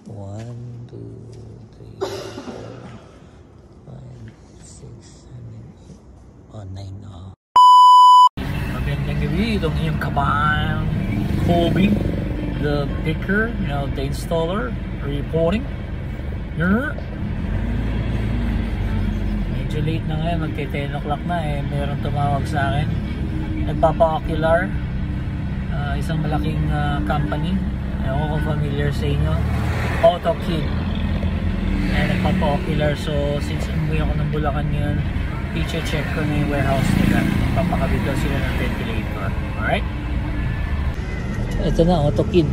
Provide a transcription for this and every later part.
1, 2, 3, 4, 5, 6, 7, 8, 9 na. Magandang gabi, itong iyong kabayan Kobe, the picker, the installer, reporting. Medyo late na ngayon, magka-10 o'clock na meron tumawag sa akin. Nagpapa-ocular, isang malaking company. Ewan ko kung familiar sa inyo, AutoKid. Nagpapa-ocular, so since umuwi ako ng Bulacan ngayon, i-check ko na yung warehouse nila. Papakabit daw sila ng ventilator. Alright? Ito na, AutoKid.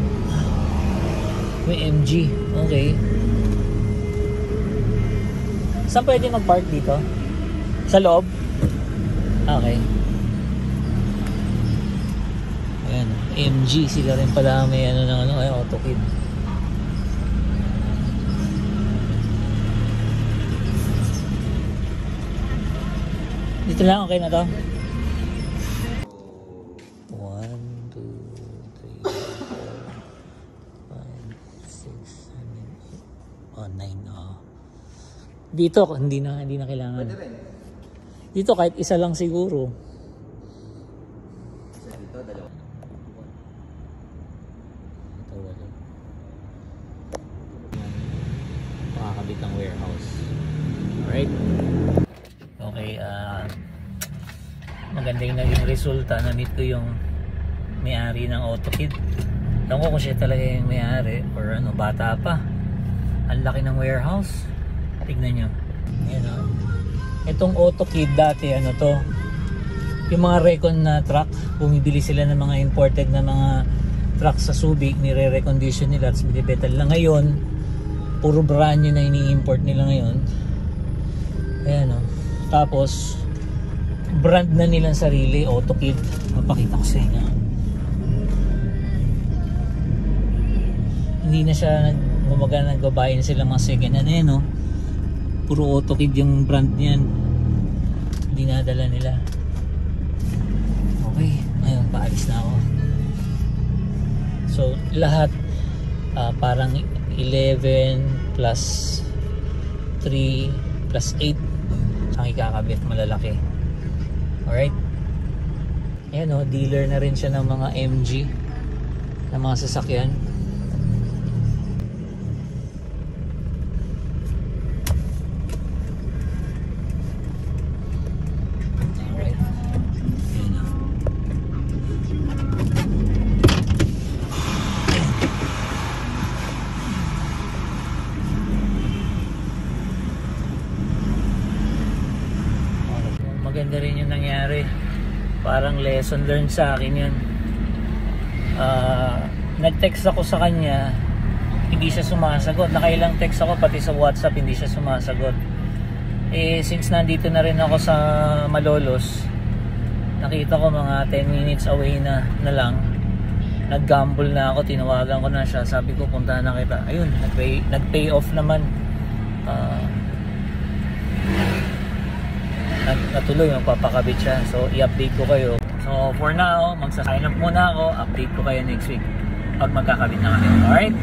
May MG. Okay. Saan pwede mag-park dito? Sa loob? Okay. Ayan. MG. Sila rin pala may AutoKid. Dito lang, okay na to? 1, 2, 3, 4, 5, 6, 7, 8, 9. Dito, hindi na kailangan. Dito kahit isa lang siguro. Isa dito, dalawa. Ito wala. Makakabit ng warehouse. Alright? Okay, maganda yung naging resulta. Na-meet ko yung may-ari ng AutoKid. Alam ko kung siya talaga yung may-ari or bata pa. Ang laki ng warehouse. Tignan nyo. Ayan o. Itong AutoKid dati, to? Yung mga recon na truck, bumibili sila ng mga imported na mga truck sa Subic, nire-recondition nila at binibetal lang. Ngayon, puro brand new na ini-import nila ngayon. Ayan o. Tapos brand na nilang sarili, AutoKid. Mapakita ko sa inyo. Hindi na siya nagbabayan sila mga second hand. Ayan o. Puro AutoKid yung brand niyan. Dinadala nila. Okay, ngayon paalis na ako. So lahat parang 11 plus 3 plus 8 ang ikakabit, malalaki. Alright. Ayan dealer na rin siya ng mga MG, ng mga sasakyan. Alright. Ayan maganda rin yung nangyari. Parang lesson learned sa akin yun. Nag-text ako sa kanya, hindi siya sumasagot. Nakailang text ako pati sa WhatsApp, hindi siya sumasagot. Since nandito na rin ako sa Malolos, nakita ko mga 10 minutes away na lang, nag-gamble na ako, tinawagan ko na siya, sabi ko puntahan na kita. Ayun, nag-pay off naman. Natuloy, magpapakabit siya. So i-update ko kayo. So for now, magsa-sign up muna ako. Update ko kayo next week pag magkakabit na kami. Alright?